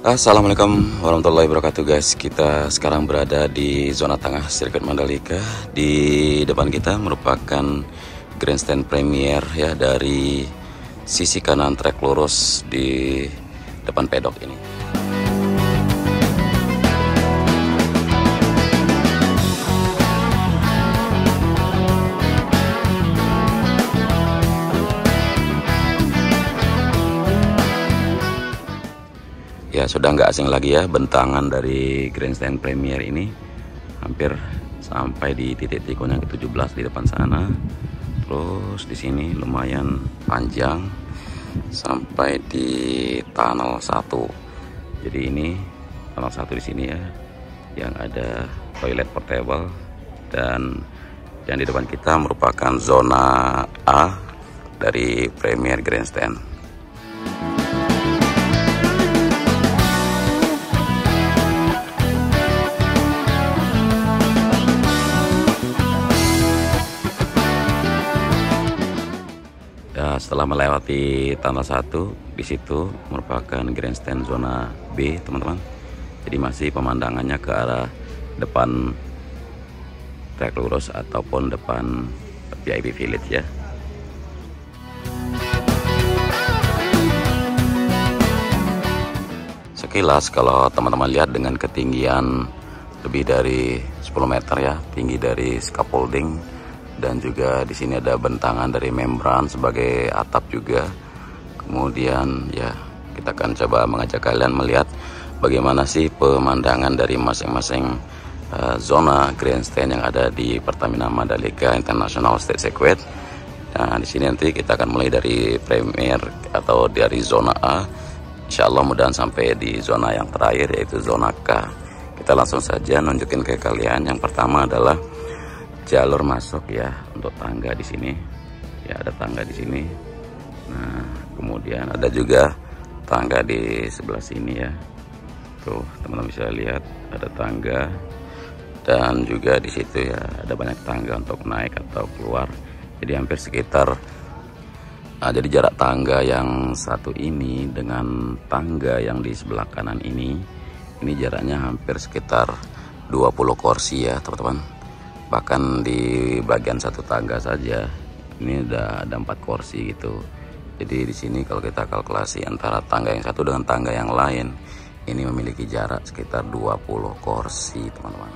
Assalamualaikum warahmatullahi wabarakatuh guys. Kita sekarang berada di zona tengah sirkuit Mandalika. Di depan kita merupakan grandstand premier ya, dari sisi kanan trek lurus di depan pedok ini. Ya, sudah nggak asing lagi ya, bentangan dari grandstand premier ini hampir sampai di titik tikun yang ke-17 di depan sana. Terus di sini lumayan panjang sampai di tunnel 1. Jadi ini tunnel 1 di sini ya, yang ada toilet portable, dan yang di depan kita merupakan zona A dari premier grandstand. Ya, setelah melewati tunnel 1, di situ merupakan grandstand zona B, teman-teman. Jadi masih pemandangannya ke arah depan trek lurus ataupun depan VIP Village ya. Sekilas kalau teman-teman lihat, dengan ketinggian lebih dari 10 meter ya, tinggi dari scaffolding. Dan juga di sini ada bentangan dari membran sebagai atap juga. Kemudian ya, kita akan coba mengajak kalian melihat bagaimana sih pemandangan dari masing-masing zona grandstand yang ada di Pertamina Mandalika International State Circuit. Nah, di sini nanti kita akan mulai dari premier atau dari zona A. Insya Allah mudahan sampai di zona yang terakhir, yaitu zona K. Kita langsung saja nunjukin ke kalian. Yang pertama adalah jalur masuk ya, untuk tangga di sini. Ya, ada tangga di sini. Nah, kemudian ada juga tangga di sebelah sini ya. Tuh, teman-teman bisa lihat ada tangga. Dan juga di situ ya, ada banyak tangga untuk naik atau keluar. Jadi hampir sekitar jadi jarak tangga yang satu ini dengan tangga yang di sebelah kanan ini jaraknya hampir sekitar 20 kursi ya, teman-teman. Bahkan di bagian satu tangga saja ini ada 4 kursi gitu. Jadi di sini kalau kita kalkulasi antara tangga yang satu dengan tangga yang lain, ini memiliki jarak sekitar 20 kursi, teman-teman.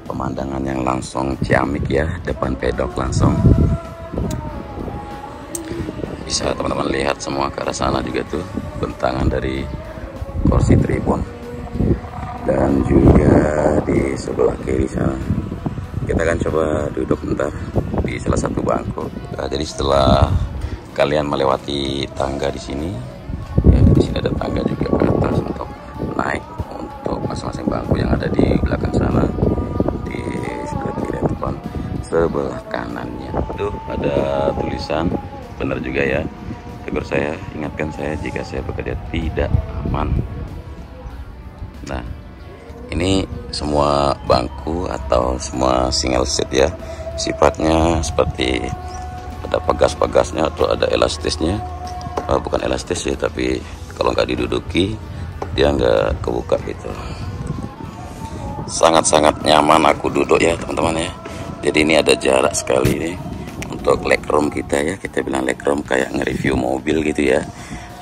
Pemandangan yang langsung ciamik ya, depan pedok langsung. Bisa teman-teman lihat semua ke arah sana juga tuh, bentangan dari kursi tribun. Dan juga di sebelah kiri sana. Kita akan coba duduk bentar di salah satu bangku. Nah, jadi setelah kalian melewati tangga di sini, ya, di sini ada tangga juga ke atas untuk naik untuk masing-masing bangku yang ada di belakang sana. Sebelah kanannya tuh ada tulisan, benar juga ya, tegur saya, ingatkan saya jika saya bekerja tidak aman. Nah, ini semua bangku atau semua single seat ya, sifatnya seperti ada pegas-pegasnya atau ada elastisnya. Bukan elastis ya, tapi kalau nggak diduduki dia nggak kebuka gitu. Sangat-sangat nyaman aku duduk ya, teman-teman ya. Jadi ini ada jarak sekali ini untuk legroom kita ya. Kita bilang legroom kayak nge-review mobil gitu ya.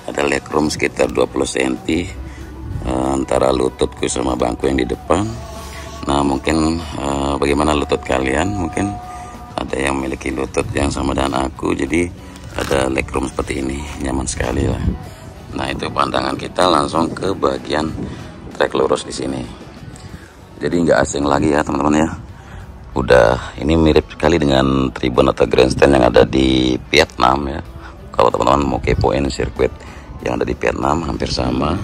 Ada legroom sekitar 20 cm antara lututku sama bangku yang di depan. Nah, mungkin bagaimana lutut kalian? Mungkin ada yang memiliki lutut yang sama dengan aku. Jadi ada legroom seperti ini, nyaman sekali lah. Nah, itu pandangan kita langsung ke bagian trek lurus di sini. Jadi nggak asing lagi ya, teman-teman ya. Udah, ini mirip sekali dengan tribun atau grandstand yang ada di Vietnam ya. kalau teman-teman mau kepoin sirkuit yang ada di Vietnam, hampir sama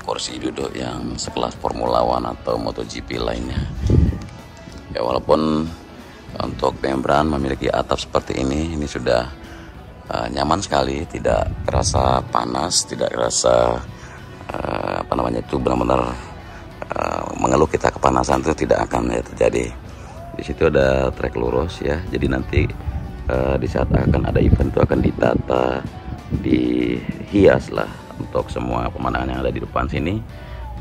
kursi duduk yang sekelas Formula One atau MotoGP lainnya. Ya, walaupun untuk membran memiliki atap seperti ini sudah nyaman sekali, tidak terasa panas, tidak terasa itu benar-benar mengeluh kita kepanasan, itu tidak akan terjadi. Di situ ada trek lurus ya, jadi nanti di saat akan ada event itu akan ditata, dihias lah untuk semua pemandangan yang ada di depan sini,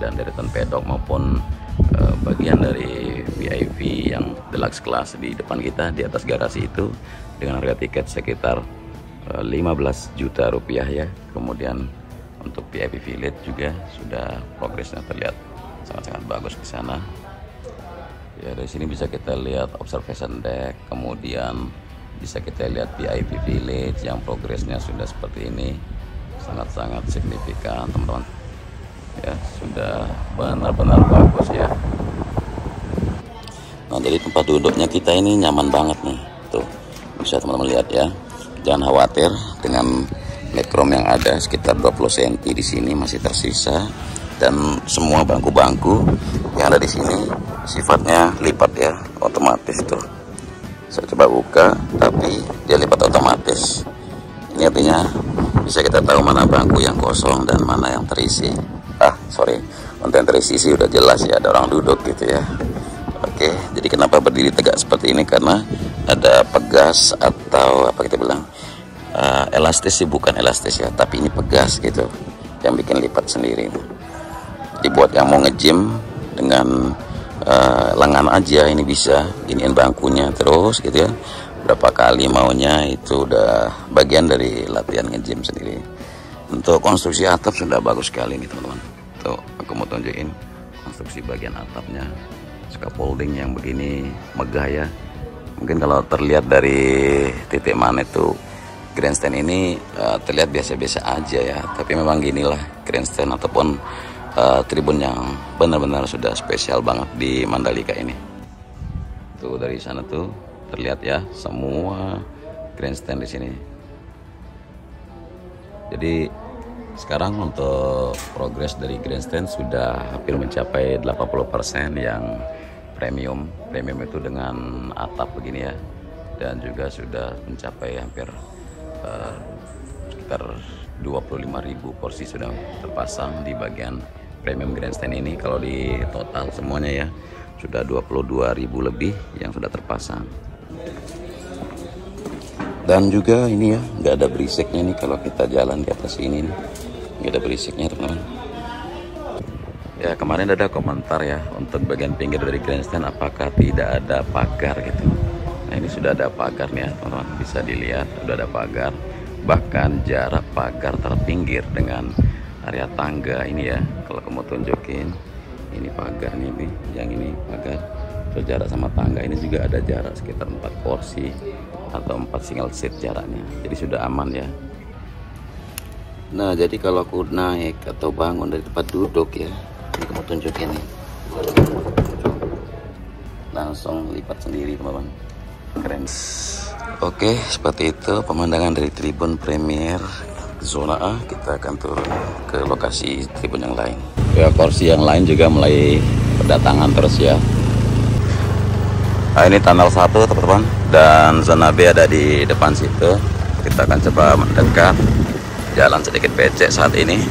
dan deretan pedok maupun bagian dari VIP yang deluxe class di depan kita di atas garasi itu dengan harga tiket sekitar 15 juta rupiah ya. Kemudian untuk VIP Village juga sudah progresnya terlihat sangat-sangat bagus ke sana. Ya, dari sini bisa kita lihat observation deck, kemudian bisa kita lihat VIP Village yang progresnya sudah seperti ini, sangat-sangat signifikan teman-teman. Ya, sudah benar-benar bagus ya. Nah, jadi tempat duduknya kita ini nyaman banget nih. Tuh, bisa teman-teman lihat ya. Jangan khawatir, dengan legroom yang ada sekitar 20 cm di sini masih tersisa, dan semua bangku-bangku yang ada di sini sifatnya lipat ya, otomatis tuh. Saya coba buka, tapi dia lipat otomatis. Ini artinya bisa kita tahu mana bangku yang kosong dan mana yang terisi. Untuk yang terisi sih udah jelas ya, ada orang duduk gitu ya. Oke, jadi kenapa berdiri tegak seperti ini? Karena ada pegas atau apa kita bilang, elastis sih, bukan elastis ya, tapi ini pegas gitu, yang bikin lipat sendiri. Jadi buat yang mau nge-gym dengan lengan aja ini bisa iniin bangkunya terus gitu ya, berapa kali maunya, itu udah bagian dari latihan nge-gym sendiri. Untuk konstruksi atap sudah bagus sekali nih teman-teman. Tuh, aku mau tunjukin konstruksi bagian atapnya, scaffolding yang begini megah ya. Mungkin kalau terlihat dari titik mana itu grandstand ini terlihat biasa-biasa aja ya, tapi memang ginilah grandstand ataupun tribun yang benar-benar sudah spesial banget di Mandalika ini. Tuh, dari sana tuh terlihat ya semua grandstand di sini. Jadi sekarang untuk progres dari grandstand sudah hampir mencapai 80% yang premium. Premium itu dengan atap begini ya, dan juga sudah mencapai hampir sekitar 25.000 porsi sudah terpasang di bagian premium grandstand ini. Kalau di total semuanya ya sudah 22.000 lebih yang sudah terpasang. Dan juga ini ya, nggak ada berisiknya nih kalau kita jalan di atas ini nih, nggak ada berisiknya teman-teman. Ya, kemarin ada komentar ya untuk bagian pinggir dari grandstand apakah tidak ada pagar gitu. Nah, ini sudah ada pagar nih ya teman-teman, bisa dilihat sudah ada pagar. Bahkan jarak pagar terpinggir dengan area tangga ini ya, kalau kamu tunjukin ini pagar nih, yang ini pagar. Terus jarak sama tangga ini juga ada jarak sekitar 4 kursi atau 4 single seat jaraknya, jadi sudah aman ya. Nah, jadi kalau aku naik atau bangun dari tempat duduk ya, ini kamu tunjukin nih, langsung lipat sendiri teman-teman, keren. Oke, seperti itu pemandangan dari tribun Premier zona A. Kita akan turun ke lokasi tribun yang lain ya. Kursi yang lain juga mulai berdatangan terus ya. Nah, ini tunnel 1 teman-teman, dan zona B ada di depan situ. Kita akan coba mendekat, jalan sedikit becek saat ini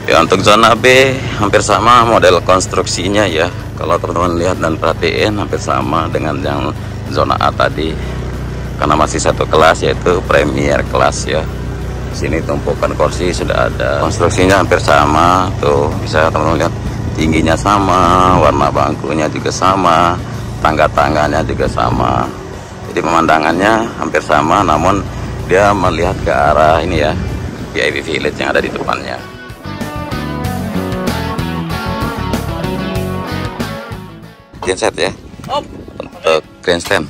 ya. Untuk zona B hampir sama model konstruksinya ya, kalau teman-teman lihat dan perhatiin hampir sama dengan yang zona A tadi, karena masih satu kelas yaitu Premier kelas ya. Sini tumpukan kursi sudah ada, konstruksinya hampir sama tuh, bisa teman-teman lihat tingginya sama, warna bangkunya juga sama, tangga-tangganya juga sama. Jadi pemandangannya hampir sama, namun dia melihat ke arah ini ya, VIP Village yang ada di depannya. Genset ya untuk grandstand.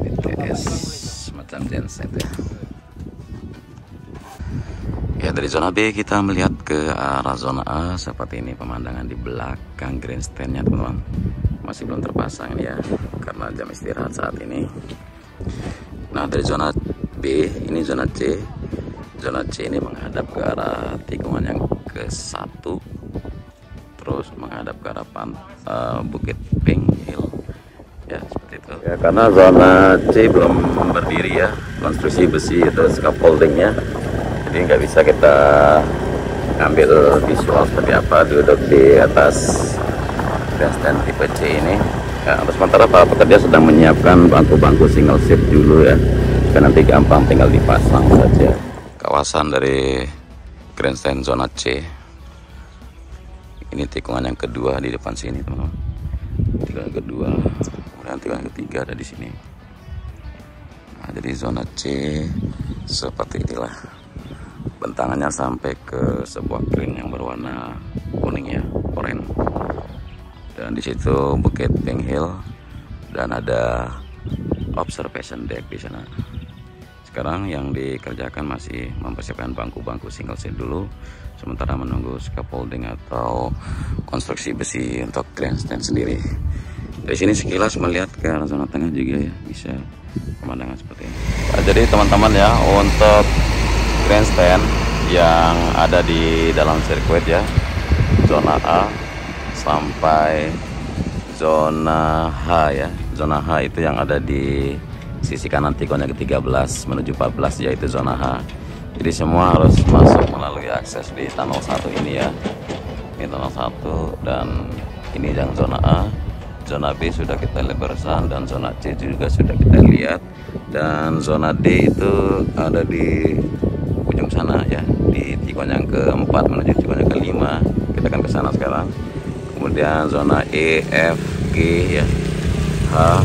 BTS semacam genset ya. Ya, dari zona B kita melihat ke arah zona A seperti ini pemandangan di belakang grandstandnya teman-teman. Masih belum terpasang ya, karena jam istirahat saat ini. Nah, dari zona B ini zona C. Zona C ini menghadap ke arah tikungan yang ke-1, terus menghadap ke arah Bukit Pink Hill ya, seperti itu ya. Karena zona C belum berdiri ya, konstruksi besi itu scaffoldingnya, jadi nggak bisa kita ambil visual seperti apa duduk di atas grandstand tipe C ini ya. Untuk sementara para pekerja sedang menyiapkan bangku-bangku single seat dulu ya, supaya nanti gampang tinggal dipasang saja. Kawasan dari grandstand zona C ini tikungan yang kedua di depan sini, teman-teman. Tikungan yang kedua, kemudian tikungan yang ketiga ada di sini. Nah, jadi zona C seperti inilah bentangannya sampai ke sebuah crane yang berwarna kuning ya, oranye. Dan di situ Bukit Pink Hill dan ada observation deck di sana. Sekarang yang dikerjakan masih mempersiapkan bangku-bangku single seat dulu, sementara menunggu scaffolding atau konstruksi besi untuk grandstand sendiri. Dari sini sekilas melihat ke arah zona tengah juga ya, bisa pemandangan seperti ini. Nah, jadi teman-teman ya, untuk grandstand yang ada di dalam sirkuit ya, zona A sampai zona H ya. Zona H itu yang ada di sisi kanan tikungan ke-13 menuju 14, yaitu zona H. Jadi semua harus masuk melalui akses di tunnel 1 ini ya. Ini tunnel 1 dan ini yang zona A. Zona B sudah kita lihat barusan, dan zona C juga sudah kita lihat, dan zona D itu ada di ujung sana ya, di tikungan yang ke-4 menuju tikungan yang ke-5. Kita akan ke sana sekarang. Kemudian zona E, F, G ya, H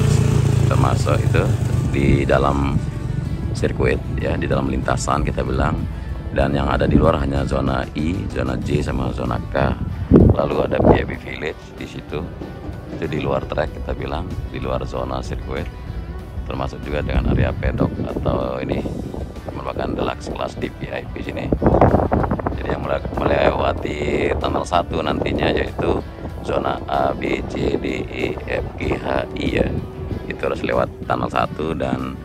termasuk itu di dalam sirkuit ya, di dalam lintasan kita bilang. Dan yang ada di luar hanya zona I, zona J sama zona K. Lalu ada PIB Village di situ, itu di luar track kita bilang, di luar zona sirkuit, termasuk juga dengan area pedok atau ini merupakan deluxe kelas di VIP sini. Jadi yang melewati tunnel 1 nantinya yaitu zona A, B, C, D, E, F, G, H, I ya. Itu harus lewat tunnel 1 dan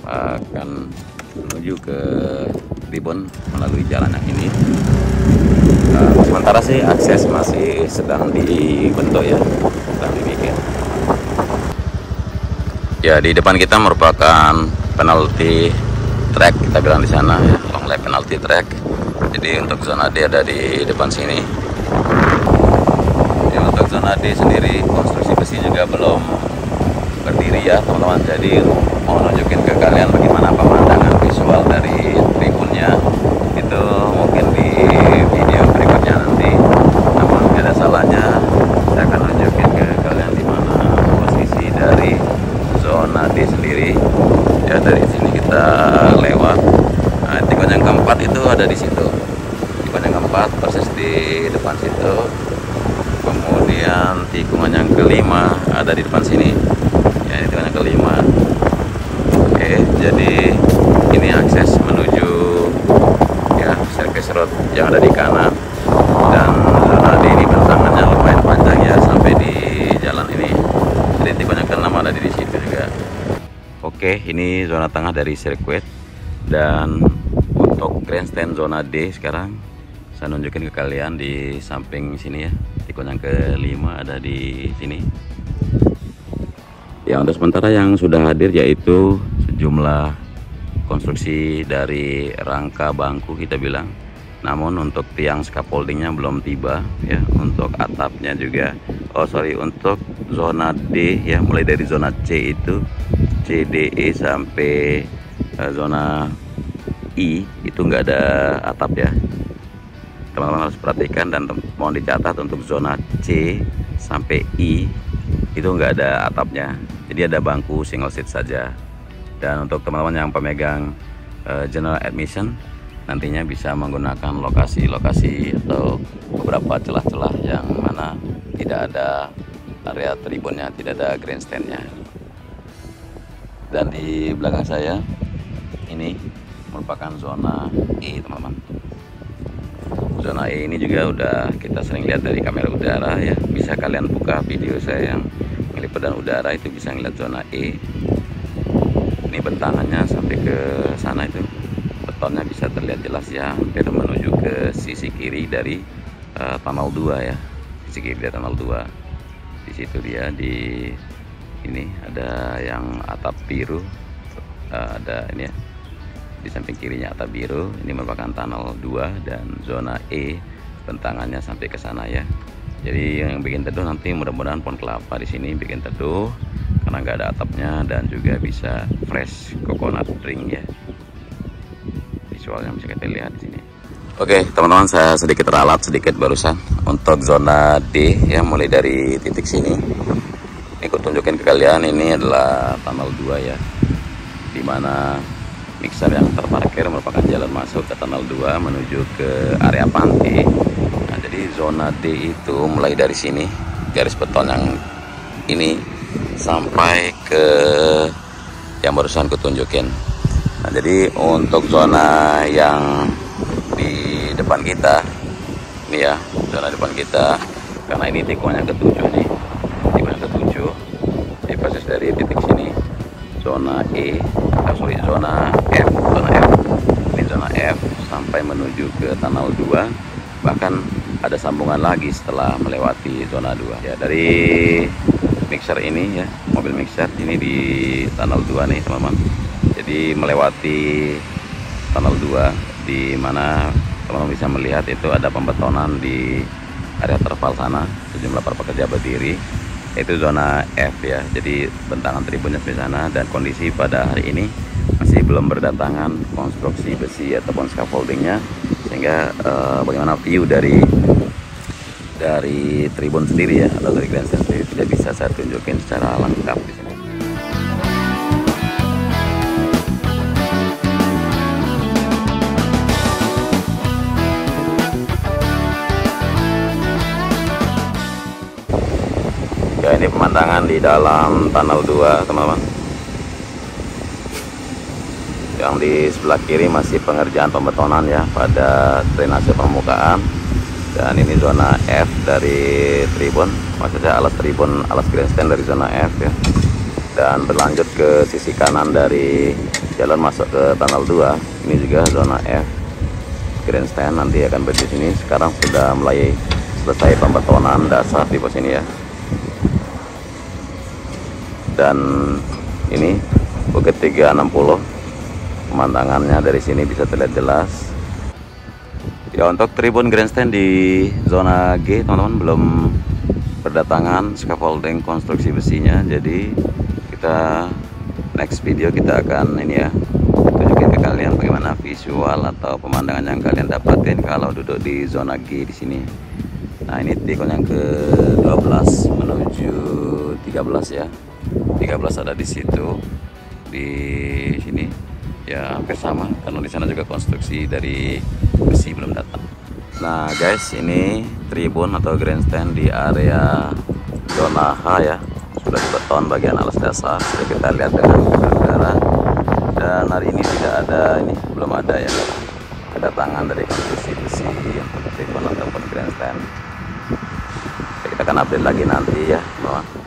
akan menuju ke Tribun melalui jalan yang ini. Sementara sih akses masih sedang dibentuk ya, sedang dibikin. Ya, di depan kita merupakan penalti track kita bilang di sana ya, long lap penalti track. Jadi untuk zona D ada di depan sini. Ya, untuk zona D sendiri konstruksi besi juga belum berdiri ya teman-teman. Jadi mau nunjukin ke kalian bagaimana pemandangan visual dari tribunnya itu mungkin di video berikutnya nanti. Namun tidak ada salahnya saya akan nunjukin ke kalian di mana posisi dari zona D sendiri ya. Dari sini kita lewat. Nah, tikungan yang keempat itu ada di situ. Tikungan yang keempat persis di depan situ. Kemudian tikungan yang kelima ada di depan sini. Ya, ini tikungan yang kelima. Oke, jadi ini akses menuju ya service road yang ada di kanan. Dan zona D ini bentangannya lumayan panjang ya sampai di jalan ini. Jadi tikungan yang ke-6 ada di situ juga. Oke, ini zona tengah dari sirkuit. Dan untuk grandstand zona D sekarang saya nunjukin ke kalian di samping sini ya. Tikungan yang kelima ada di sini. Ya, untuk sementara yang sudah hadir yaitu sejumlah konstruksi dari rangka bangku kita bilang. Namun untuk tiang scaffoldingnya belum tiba ya. Untuk atapnya juga, untuk zona D ya, mulai dari zona C itu C, D, E sampai zona I itu nggak ada atap ya. Teman-teman harus perhatikan dan mohon dicatat, untuk zona C sampai I itu nggak ada atapnya. Jadi ada bangku single seat saja. Dan untuk teman-teman yang pemegang general admission nantinya bisa menggunakan lokasi-lokasi atau beberapa celah-celah yang mana tidak ada area tribunnya, tidak ada grandstandnya. Dan di belakang saya ini merupakan zona E teman-teman. Zona E ini juga udah kita sering lihat dari kamera udara ya. Bisa kalian buka video saya yang peliputan udara itu bisa ngeliat zona E. ini bentangannya sampai ke sana itu betonnya bisa terlihat jelas ya, hampir menuju ke sisi kiri dari tunnel 2 ya, sisi kiri dari tunnel 2. Di situ dia, di ini ada yang atap biru, ada ini ya, di samping kirinya atap biru. Ini merupakan tunnel 2 dan zona E, bentangannya sampai ke sana ya. Jadi yang bikin teduh nanti mudah-mudahan pohon kelapa di sini bikin teduh karena nggak ada atapnya, dan juga bisa fresh coconut drink ya. Visualnya bisa kita lihat di sini. Oke teman-teman, saya sedikit ralat sedikit barusan untuk zona D ya, mulai dari titik sini. Ini aku tunjukin ke kalian, ini adalah tunnel 2 ya, dimana mixer yang terparkir merupakan jalan masuk ke tunnel 2 menuju ke area pantai. Nah, jadi zona D itu mulai dari sini, garis beton yang ini sampai ke yang barusan aku tunjukin. Nah, jadi untuk zona yang di depan kita ini ya, zona depan kita, karena ini tikungannya ke-7 nih, tikungannya ke-7, di persis dari titik sini zona E, zona F, ini zona F sampai menuju ke tunnel 2, bahkan ada sambungan lagi setelah melewati zona 2 ya. Dari mixer ini ya, mobil mixer ini di tunnel 2 nih teman-teman. Jadi melewati tunnel 2, di mana teman-teman bisa melihat itu ada pembetonan di area terpal sana, sejumlah para pekerja berdiri. Itu zona F ya, jadi bentangan tribunnya di sana, dan kondisi pada hari ini masih belum berdatangan konstruksi besi ataupun scaffoldingnya, sehingga bagaimana view dari tribun sendiri ya, atau dari grandstand sendiri tidak bisa saya tunjukin secara lengkap di sini. Ya, ini pemandangan di dalam tunnel 2 teman-teman. Yang di sebelah kiri masih pengerjaan pembetonan ya pada drainase permukaan, dan ini zona F dari tribun, maksudnya alas tribun, alas grandstand dari zona F ya, dan berlanjut ke sisi kanan dari jalan masuk ke tunnel 2. Ini juga zona F grandstand, nanti akan berdiri sini. Sekarang sudah mulai selesai pembetonan dasar di pos ini ya. Dan ini Bukit 360, pemandangannya dari sini bisa terlihat jelas ya. Untuk tribun grandstand di zona G teman-teman belum berdatangan scaffolding konstruksi besinya, jadi kita next video kita akan ini ya, tunjukin ke kalian bagaimana visual atau pemandangan yang kalian dapatin kalau duduk di zona G di sini. Nah, ini tikun yang ke-12 menuju 13 ya. 13 ada di situ, di sini ya, hampir sama karena di sana juga konstruksi dari besi belum datang. Nah guys, ini tribun atau grandstand di area zona H ya, sudah dibeton bagian alas dasar, sudah kita lihat dengan udara. Dan hari ini tidak ada, ini belum ada ya kedatangan dari konstruksi besi untuk tribun ataupun grandstand. Kita akan update lagi nanti ya teman-teman.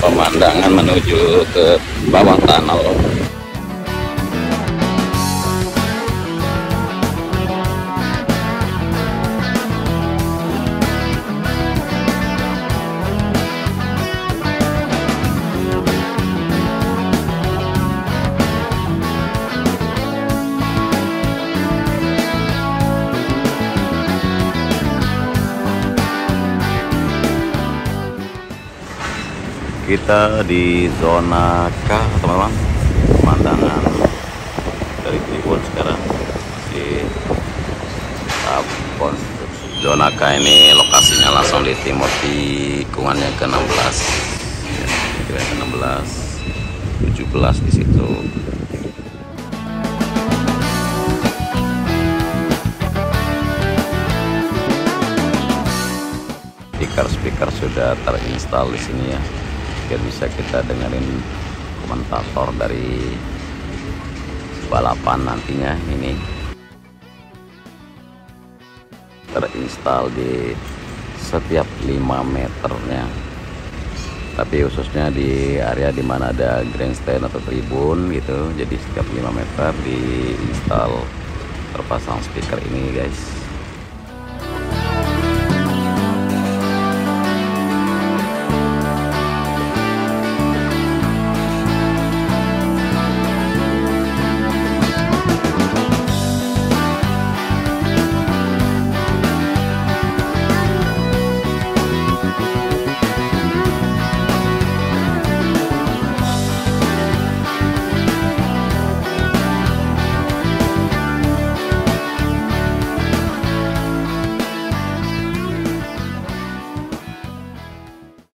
Pemandangan menuju ke bawah tunnel. Kita di zona K, teman-teman. Pemandangan dari tribun sekarang masih tahap konstruksi. Zona K ini lokasinya langsung di timur tikungan yang ke-16. Ya, ke-16, 17 di situ. Speaker sudah terinstall di sini ya, biar bisa kita dengerin komentator dari balapan nantinya. Ini terinstall di setiap 5 meternya, tapi khususnya di area dimana ada grandstand atau tribun gitu. Jadi setiap 5 meter diinstal terpasang speaker ini guys.